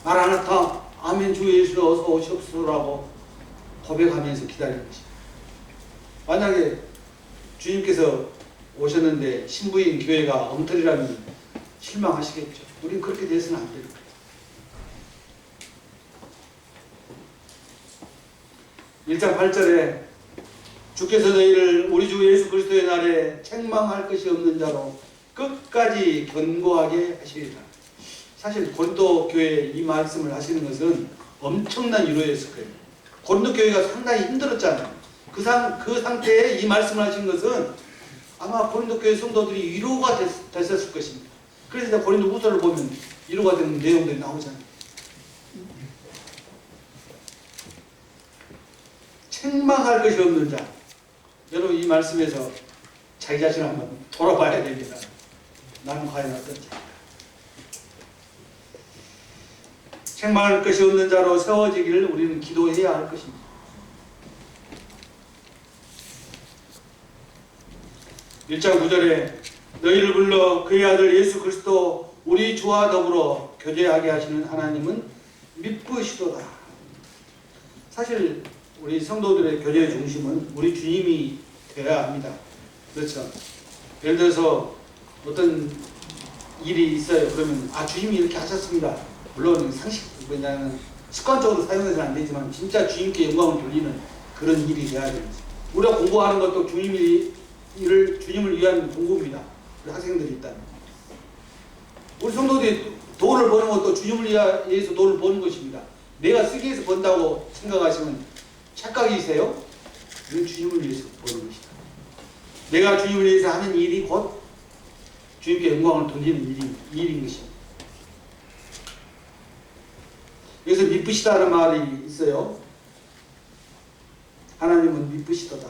마라나타 아멘 주 예수 어서 오시옵소서라고 고백하면서 기다리는 것입니다. 만약에 주님께서 오셨는데 신부인 교회가 엉터리라면 실망하시겠죠. 우리는 그렇게 돼서는 안 됩니다. (1장 8절에) 주께서 너희를 우리 주 예수 그리스도의 날에 책망할 것이 없는 자로 끝까지 견고하게 하시리라. 사실 고린도 교회에 이 말씀을 하시는 것은 엄청난 위로였을 거예요. 고린도 교회가 상당히 힘들었잖아요. 그 상태에 이 말씀을 하신 것은 아마 고린도 교회 성도들이 위로가 됐었을 것입니다. 그래서 고린도 후서를 보면 위로가 되는 내용들이 나오잖아요. 책망할 것이 없는 자. 여러분 이 말씀에서 자기 자신을 한번 돌아봐야 됩니다. 나는 과연 어떤 자인가? 책망할 것이 없는 자로 세워지기를 우리는 기도해야 할 것입니다. (1장 9절에) 너희를 불러 그의 아들 예수 그리스도 우리 주와 더불어 교제하게 하시는 하나님은 미쁘시도다. 사실 우리 성도들의 교제의 중심은 우리 주님이 되어야 합니다. 그렇죠? 예를 들어서 어떤 일이 있어요. 그러면 주님이 이렇게 하셨습니다. 물론 상식 그냥 습관적으로 사용해서는 안 되지만 진짜 주님께 영광을 돌리는 그런 일이 돼야 됩니다. 우리가 공부하는 것도 주님을 위한 공부입니다. 우리 학생들이 있다면 우리 성도들이 돈을 버는 것도 주님을 위해서 돈을 버는 것입니다. 내가 쓰기 위해서 번다고 생각하시면 착각이세요? 이건 주님을 위해서 버는 것이다. 내가 주님을 위해서 하는 일이 곧 주님께 영광을 돌리는 일인 것입니다. 여기서 미쁘시다는 말이 있어요. 하나님은 미쁘시도다.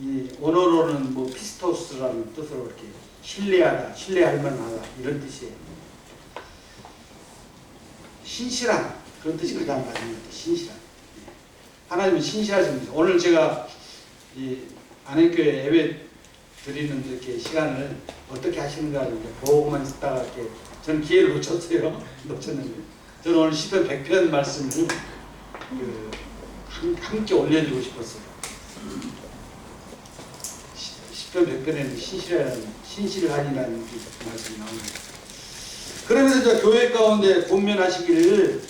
이 원어로는 뭐 피스토스라는 뜻으로 이렇게 신뢰하다, 신뢰할 만하다 이런 뜻이에요. 신실한 그런 뜻이 가장 맞는 것 같아요. 신실한. 하나님은 신실하십니다. 오늘 제가 이 안행교회 예배 드리는 이렇게 시간을 어떻게 하시는가 보고만 있다가 이렇게 저는 기회를 놓쳤는데 저는 오늘 시편 100편 말씀을 함께 올려드리고 싶었어요. 시편 100편에는 신실하니라는 말씀이 나옵니다. 그러면서 이제 교회 가운데 권면하시기를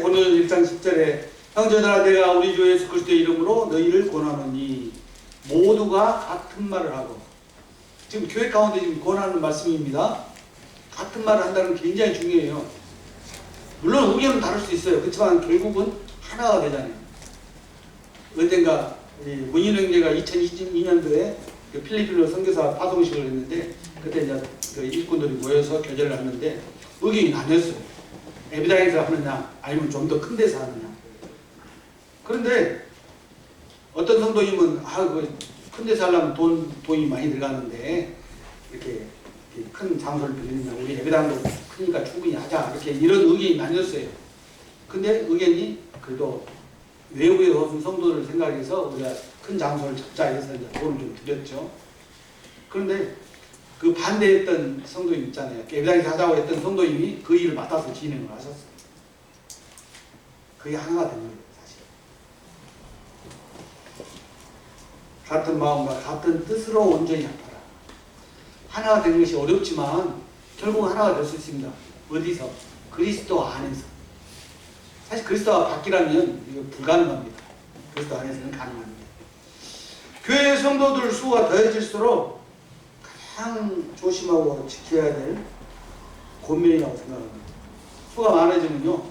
고린도전서 1장 10절에 형제들아 내가 우리 주 예수 그리스도의 이름으로 너희를 권하노니 모두가 같은 말을 하고 지금 교회 가운데 지금 권하는 말씀입니다. 같은 말을 한다는 게 굉장히 중요해요. 물론 의견은 다를 수 있어요. 그렇지만 결국은 하나가 되잖아요. 언젠가 문인 형제가 2022년도에 그 필리핀으로 선교사 파송식을 했는데 그때 이제 그 일꾼들이 모여서 교제를 하는데 의견이 나뉘었어요. 에비당에서 하느냐 아니면 좀 더 큰 데서 하느냐. 그런데 어떤 성도님은 큰 데서 하려면 돈이 많이 들어가는데 이렇게 큰 장소를 빌리면 우리 예배당도 크니까 충분히 하자 이렇게 이런 의견이 나뉘었어요. 근데 의견이 그래도 외부에 오신 성도를 생각해서 우리가 큰 장소를 잡자 해서 이제 돈을 좀 드렸죠. 그런데 그 반대했던 성도님 있잖아요. 예배당에서 하자고 했던 성도님이 그 일을 맡아서 진행을 하셨어요. 그게 하나가 된 거예요. 사실 같은 마음과 같은 뜻으로 온전히 합하라. 하나가 되는 것이 어렵지만 결국 하나가 될 수 있습니다. 어디서? 그리스도 안에서. 사실 그리스도와 바뀌라면 이거 불가능합니다. 그리스도 안에서는 가능합니다. 교회 성도들 수가 더해질수록 가장 조심하고 지켜야 될 권면이라고 생각합니다. 수가 많아지면요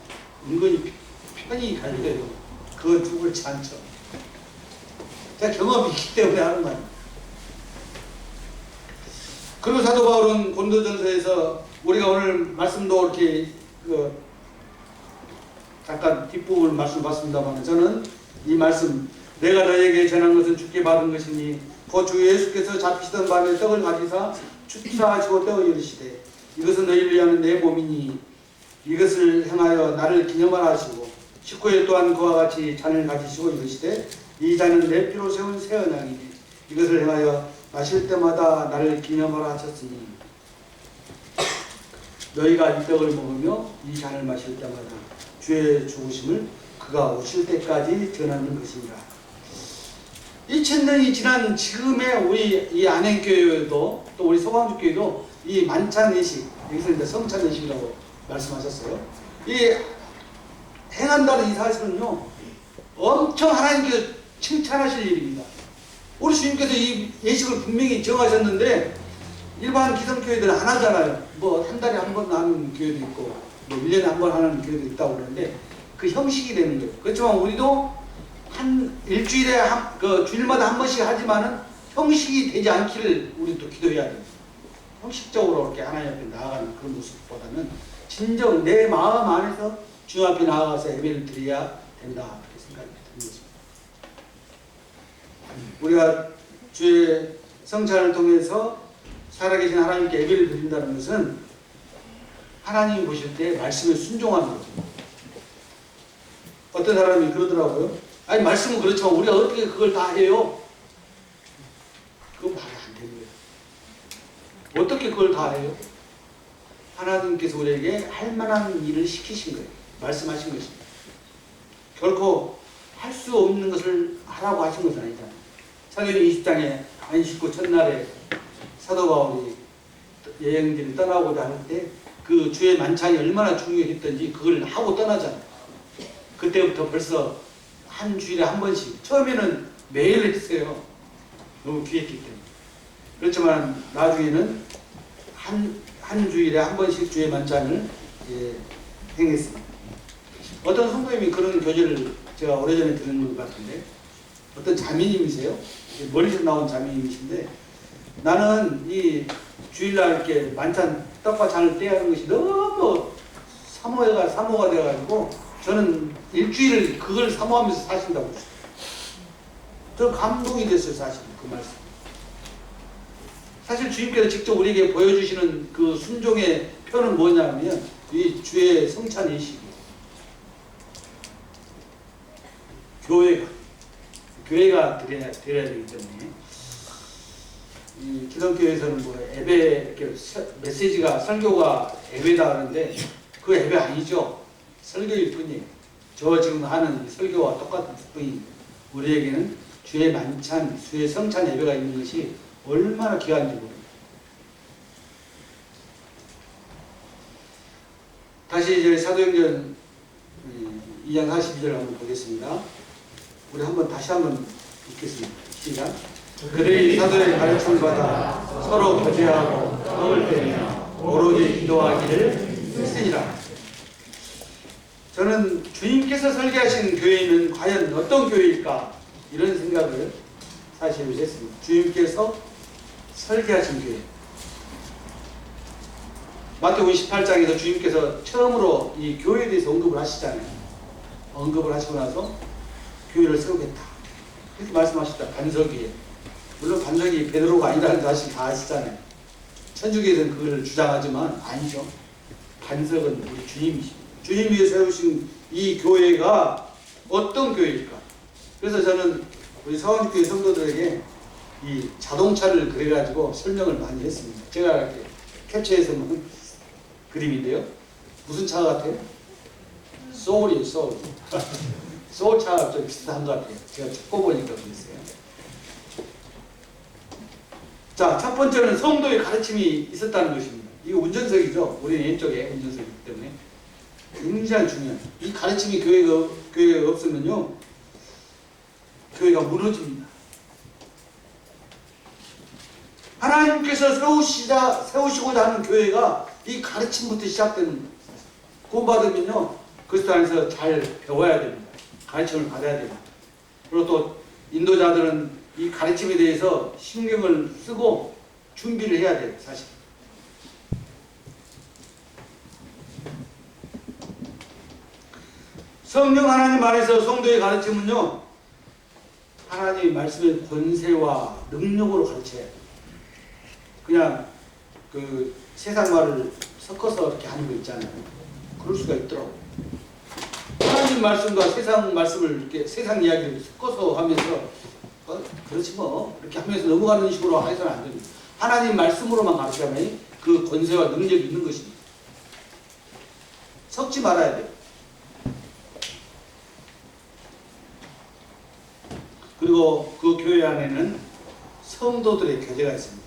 은근히 편이 갈려요. 그건 죽을지 않죠. 제가 경험이 있기 때문에 하는 말입니다. 그리고 사도 바울은 고린도전서에서 우리가 오늘 말씀도 이렇게 잠깐 뒷부분 말씀 봤습니다만 저는 이 말씀 내가 너에게 전한 것은 주께 받은 것이니 곧 주 예수께서 잡히시던 밤에 떡을 가지사 축사하시고 떡을 이르시되 이것은 너희를 위하는 내 몸이니 이것을 행하여 나를 기념하라 하시고 19일 또한 그와 같이 잔을 가지시고 이르시되 이 잔은 내 피로 세운 새 언약이니 이것을 행하여 마실 때마다 나를 기념하라 하셨으니 너희가 이 떡을 먹으며 이 잔을 마실 때마다 주의 죽으심을 그가 오실 때까지 전하는 것이니라. 2000년이 지난 지금의 우리 이 안행교회도 또 우리 서광주교회도 이 만찬의식 여기서 이제 성찬의식이라고 말씀하셨어요. 이 행한다는 이 사실은요 엄청 하나님께서 칭찬하실 일입니다. 우리 주님께서 이 예식을 분명히 정하셨는데 일반 기성교회들은 안 하잖아요. 뭐 한 달에 한 번 하는 교회도 있고 뭐 1년에 한 번 하는 교회도 있다고 그러는데 그 형식이 되는 거예요. 그렇지만 우리도 한 일주일에 주일마다 한 번씩 하지만은 형식이 되지 않기를 우리도 기도해야 됩니다. 형식적으로 이렇게 하나님 앞에 나아가는 그런 모습보다는 진정 내 마음 안에서 주님 앞에 나아가서 예배를 드려야 된다 그렇게 생각이 드는 것입니다. 우리가 주의 성찬을 통해서 살아계신 하나님께 예배를 드린다는 것은 하나님이 보실 때 말씀에 순종하는 거죠. 어떤 사람이 그러더라고요. 아니 말씀은 그렇지만 우리가 어떻게 그걸 다 해요? 그건 말이 안 되는 거예요. 어떻게 그걸 다 해요? 하나님께서 우리에게 할 만한 일을 시키신 거예요. 말씀하신 것입니다. 결코 할 수 없는 것을 하라고 하신 것은 아니잖아요. 사도행 20장에 안식구 첫날에 사도 바울이 여행지를 떠나고자 할 때 그 주의 만찬이 얼마나 중요했던지 그걸 하고 떠나잖아요. 그때부터 벌써 한 주일에 한 번씩, 처음에는 매일 했어요. 너무 귀했기 때문에. 그렇지만 나중에는 한 주일에 한 번씩 주의 만찬을 행했습니다. 어떤 성도님이 그런 교제를 제가 오래전에 들은 것 같은데, 어떤 자매님이세요. 머리에서 나온 자매님이신데, 나는 이 주일날 이렇게 만찬 떡과 잔을 떼야 하는 것이 너무 사모가 돼가지고 저는 일주일을 그걸 사모하면서 사신다고 했어요. 저 감동이 됐어요. 사실 그 말씀. 사실 주님께서 직접 우리에게 보여주시는 그 순종의 표는 뭐냐면 이 주의 성찬이시고 교회가 드려야 되기 때문에, 이 기성교회에서는 뭐 예배 이렇게 메시지가 설교가 예배다 하는데 그 예배 아니죠. 설교일 뿐이에요. 저 지금 하는 설교와 똑같은 뿐이 우리에게는 주의 만찬, 주의 성찬 예배가 있는 것이 얼마나 귀한지 모릅니다. 다시 이제 사도행전 2장 42절 한번 보겠습니다. 우리 다시 한번 읽겠습니다. 시작. 그들이 사도의 가르침을 받아 서로 교제하고 떡을 떼며 오로지 기도하기를 했으니라. 저는 주님께서 설계하신 교회는 과연 어떤 교회일까? 이런 생각을 사실 했습니다. 주님께서 설계하신 교회. 마태복음 28장에서 주님께서 처음으로 이 교회에 대해서 언급을 하시잖아요. 언급을 하시고 나서 교회를 세우겠다, 이렇게 말씀하셨다. 반석이에요. 물론 반석이 베드로가 아니라는 사실 다 아시잖아요. 천주교에서는 그걸 주장하지만 아니죠. 반석은 우리 주님이십니다. 주님이 세우신 이 교회가 어떤 교회일까? 그래서 저는 우리 사원교회 성도들에게 이 자동차를 그려가지고 설명을 많이 했습니다. 제가 이렇게 캡처해서 놓은 그림인데요. 무슨 차 같아요? 소울이에요, 소울. 소울차가 좀 비슷한 것 같아요. 제가 꼽아보니까 그랬어요. 자, 첫 번째는 성도의 가르침이 있었다는 것입니다. 이거 운전석이죠. 우리는 왼쪽에 운전석이기 때문에 굉장히 중요한, 이 가르침이 교회가 없으면요, 교회가 무너집니다. 하나님께서 세우시고자 하는 교회가 이 가르침부터 시작되는, 구원받으면요 그리스도 안에서 잘 배워야 됩니다. 가르침을 받아야 됩니다. 그리고 또 인도자들은 이 가르침에 대해서 신경을 쓰고 준비를 해야 돼요. 사실 성령 하나님 안에서 성도의 가르침은요, 하나님의 말씀의 권세와 능력으로 가르쳐야 돼요. 그냥 그 세상 말을 섞어서 이렇게 하는 거 있잖아요. 그럴 수가 있더라고요. 하나님 말씀과 세상 말씀을 이렇게 세상 이야기를 섞어서 하면서 그렇지 뭐 이렇게 하면서 넘어가는 식으로 해서는 안 됩니다. 하나님 말씀으로만 가르쳐야만 그 권세와 능력이 있는 것입니다. 섞지 말아야 돼요. 그리고 그 교회 안에는 성도들의 교제가 있습니다.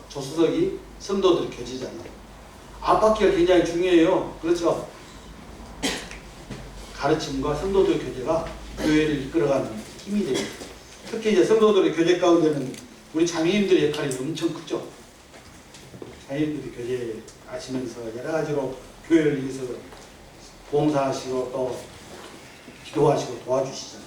조수석이 성도들의 교제잖아요. 앞바퀴가 굉장히 중요해요. 그렇죠? 가르침과 성도들의 교제가 교회를 이끌어가는 힘이 됩니다. 특히 이제 성도들의 교제 가운데는 우리 장애인들의 역할이 엄청 크죠. 장애인들이 교제하시면서 여러 가지로 교회를 위해서 봉사하시고 또 기도하시고 도와주시잖아요.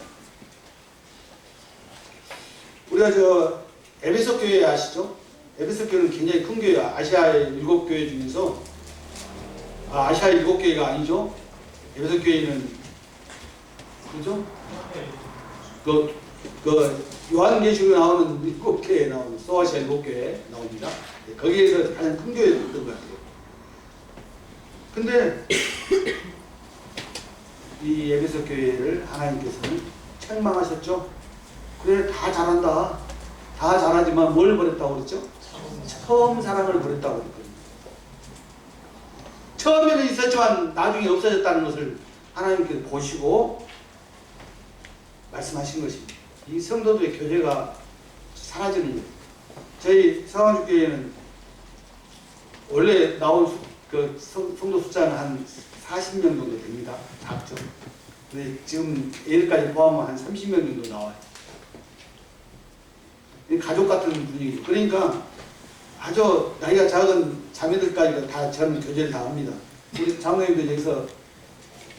우리가 에베소 교회 아시죠? 에베소 교회는 굉장히 큰 교회야. 아시아의 7교회 중에서 아시아의 7교회가 아니죠. 에베소 교회는 그죠? 그 요한계시록에 나오는 7교회에 나오는 소아시아 7교회 나옵니다. 거기에서 가장 큰 교회였던 것 같아요. 근데 이 에베소 교회를 하나님께서는 책망하셨죠. 그래, 다 잘한다. 다 잘하지만 뭘 버렸다고 그랬죠? 처음 사랑을 버렸다고 그랬거든요. 처음에는 있었지만 나중에 없어졌다는 것을 하나님께서 보시고 말씀하신 것입니다. 이 성도들의 교제가 사라지는 거예요. 저희 서강주교회는 원래 나온 성도 숫자는 한 40명 정도 됩니다. 작죠. 근데 지금 애들까지 포함하면 한 30명 정도 나와요. 가족 같은 분위기죠. 그러니까 아주 나이가 작은 자매들까지도 다 저는 교제를 다 합니다. 우리 장로님들 여기서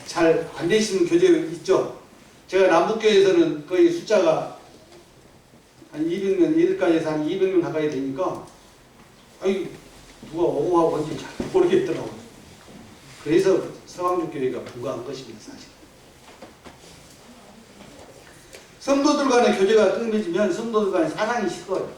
잘 안 되시는 교제 있죠? 제가 남북교회에서는 거의 숫자가 한 200명, 얘들까지 해서 한 200명 가까이 되니까 아니 누가 오고 하고 뭔지 잘 모르겠더라고요. 그래서 서강주교회가 부과한 것입니다. 사실. 성도들 간의 교제가 뜸해지면 성도들 간의 사랑이 식어요.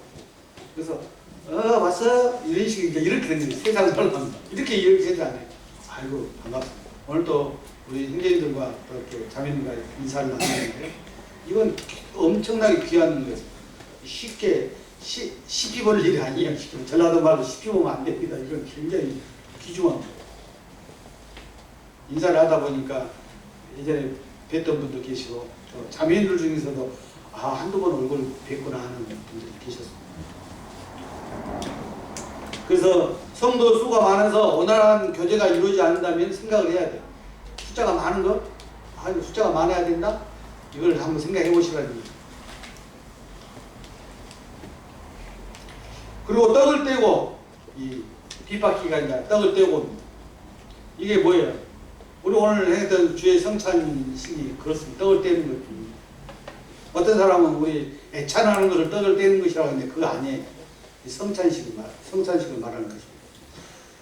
그래서 왔어? 이런 식이 이제 이렇게 되는 거예요. 세상 사람은 이렇게 되지 않아요. 아이고 반갑습니다. 오늘 또 우리 형제님들과 또 이렇게 자매님과 인사를 나누는데 이건 엄청나게 귀한 거예요. 쉽게 시피 볼 일이 아니에요. 전라도 말로 시피 보면 안 됩니다. 이건 굉장히 귀중한 거예요. 인사를 하다 보니까 예전에 뵀던 분도 계시고 자매인들 중에서도 한두 번 얼굴 뵙구나 하는 분들이 계셨습니다. 그래서 성도 수가 많아서 원활한 교제가 이루어지지 않는다면 생각을 해야 돼요. 숫자가 많은 거? 이거 숫자가 많아야 된다? 이걸 한번 생각해 보시라는 거예요. 그리고 떡을 떼고, 이 빗바퀴가 아니라 떡을 떼고, 이게 뭐예요? 우리 오늘 했던 주의 성찬식이 그렇습니다. 떡을 떼는 거지. 어떤 사람은 우리 애찬하는 것을 떡을 떼는 것이라고 하는데 그거 아니에요. 성찬식을 말하는 것입니다.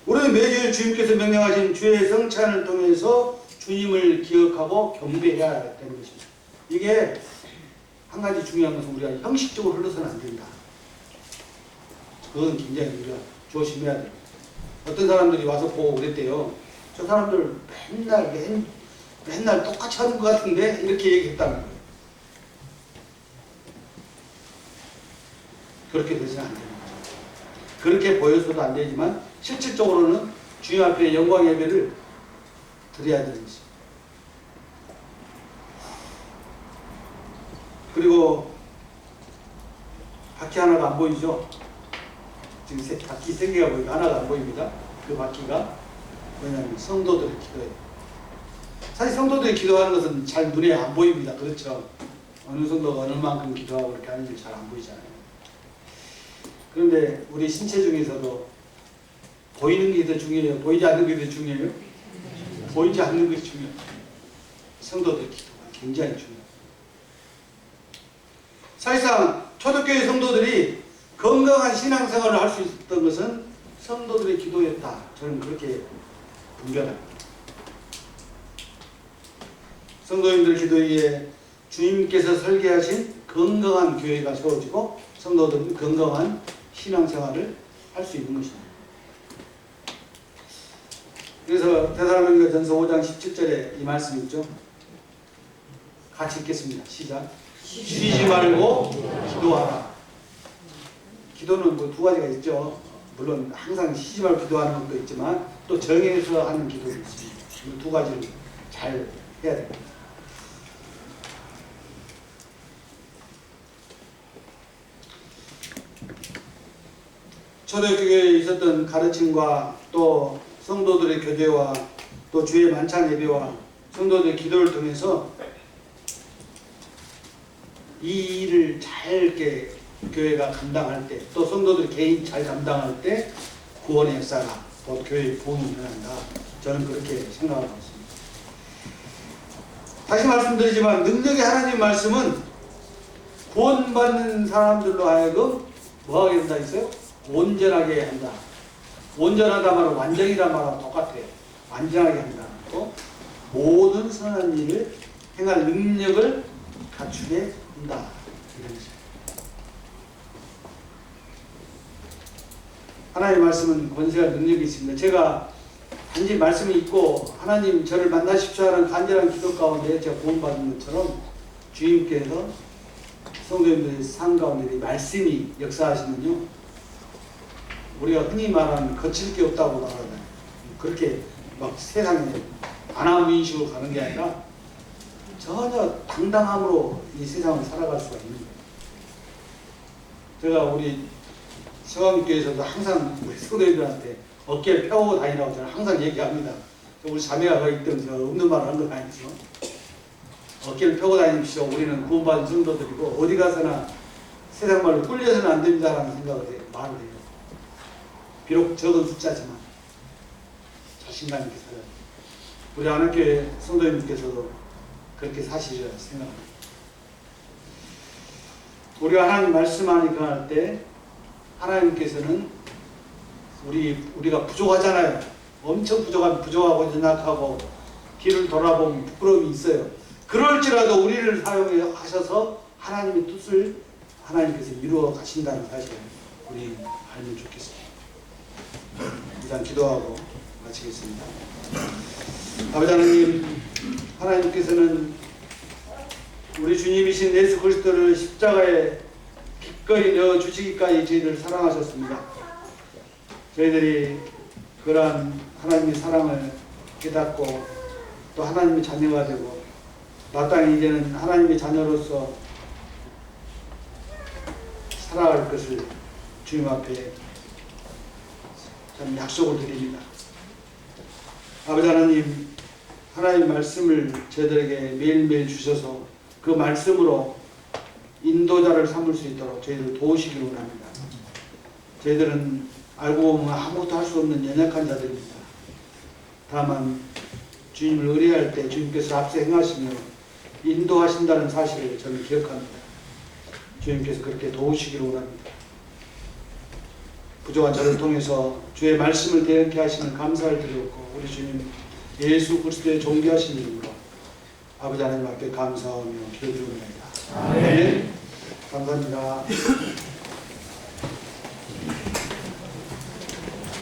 우리는 매주 주님께서 명령하신 주의 성찬을 통해서 주님을 기억하고 경배해야 되는 것입니다. 이게 한 가지 중요한 것은 우리가 형식적으로 흘러서는 안 된다. 그건 굉장히 우리가 조심해야 됩니다. 어떤 사람들이 와서 보고 그랬대요. 저 사람들 맨날 똑같이 하는 것 같은데 이렇게 얘기했다는 거예요. 그렇게 되지는 안 됩니다. 그렇게 보여서도 안 되지만 실질적으로는 주님 앞에 영광 예배를 드려야 되는 것입니다. 그리고 바퀴 하나가 안 보이죠? 지금 바퀴 3개가 보이고 하나가 안 보입니다. 그 바퀴가 뭐냐면 성도들의 기도예요. 사실 성도들이 기도하는 것은 잘 눈에 안 보입니다. 그렇죠? 어느 성도가 어느 만큼 기도하고 이렇게 하는지 잘 안 보이잖아요. 그런데 우리 신체 중에서도 보이는 게 더 중요해요? 보이지 않는 게 더 중요해요? 보이지 않는 것이 중요해요. 성도들의 기도가 굉장히 중요해요. 사실상 초대교회 성도들이 건강한 신앙생활을 할 수 있었던 것은 성도들의 기도였다. 저는 그렇게 분별합니다. 성도님들 기도에 주님께서 설계하신 건강한 교회가 세워지고 성도들은 건강한 신앙생활을 할 수 있는 것입니다. 그래서 데살로니가 전서 5장 17절에 이 말씀이 있죠. 같이 읽겠습니다. 시작. 쉬지 말고 기도하라. 기도는 뭐 두 가지가 있죠. 물론 항상 쉬지 말고 기도하는 것도 있지만 또 정해서 하는 기도도 있습니다. 이 두 가지를 잘 해야 됩니다. 초대교회에 있었던 가르침과 또 성도들의 교제와 또 주의 만찬 예배와 성도들의 기도를 통해서 이 일을 잘 이렇게 교회가 감당할 때, 또 성도들 개인 잘 감당할 때 구원의 역사가 곧 교회의 부흥이 일어난다. 저는 그렇게 생각하고 있습니다. 다시 말씀드리지만 능력의 하나님 말씀은 구원받는 사람들로 하여금 뭐하게 된다 했어요? 온전하게 한다. 온전하다 말은 완전이란 말하고 똑같아요. 완전하게 한다. 또 모든 선한 일을 행할 능력을 갖추게 한다. 이런 것입니다. 하나님의 말씀은 권세와 능력이 있습니다. 제가 단지 말씀이 있고 하나님 저를 만나십시오 하는 간절한 기도 가운데 제가 구원받은 것처럼 주님께서 성도님들의 삶 가운데 말씀이 역사하시면요, 우리가 흔히 말하는 거칠 게 없다고 말하잖아요. 그렇게 막 세상에 안하무 인식으로 가는 게 아니라 전혀 당당함으로 이 세상을 살아갈 수가 있는 거예요. 제가 우리 성황교회에서도 항상 우리 성도님들한테 어깨를 펴고 다니라고 저는 항상 얘기합니다. 우리 자매가 거기 있던 저 없는 말을 한 건 아니죠. 어깨를 펴고 다니십시오. 우리는 구원받은 성도들이고 어디 가서나 세상 말로 꿀려서는 안 됩니다라는 생각을 해요. 말을 해요. 비록 적은 숫자지만 자신감 있게 살아요. 우리 안학교회 성도님께서도 그렇게 사시리라 생각합니다. 우리가 하나님 말씀하니까 할 때 하나님께서는 우리가 부족하잖아요. 엄청 부족하고 연약하고 길을 돌아보면 부끄러움이 있어요. 그럴지라도 우리를 사용하셔서 하나님의 뜻을 하나님께서 이루어 가신다는 사실을 우리 알면 좋겠습니다. 일단 기도하고 마치겠습니다. 아버지 하나님, 하나님께서는 우리 주님이신 예수 그리스도를 십자가에 기꺼이 내어 주시기까지 저희를 사랑하셨습니다. 저희들이 그러한 하나님의 사랑을 깨닫고 또 하나님의 자녀가 되고 마땅히 이제는 하나님의 자녀로서 살아갈 것을 주님 앞에 저는 약속을 드립니다. 아버지 하나님, 하나님의 말씀을 저희들에게 매일매일 주셔서 그 말씀으로 인도자를 삼을 수 있도록 저희를 도우시기를 원합니다. 저희들은 알고 보면 아무것도 할 수 없는 연약한 자들입니다. 다만 주님을 의뢰할 때 주님께서 앞서 행하시며 인도하신다는 사실을 저는 기억합니다. 주님께서 그렇게 도우시기를 원합니다. 부족한 저를 통해서 주의 말씀을 대언케 하시는 감사를 드리고 우리 주님 예수 그리스도의 존귀하신 이름으로 아버지 하나님 앞에 감사하며 기도드립니다. 아멘. 감사합니다.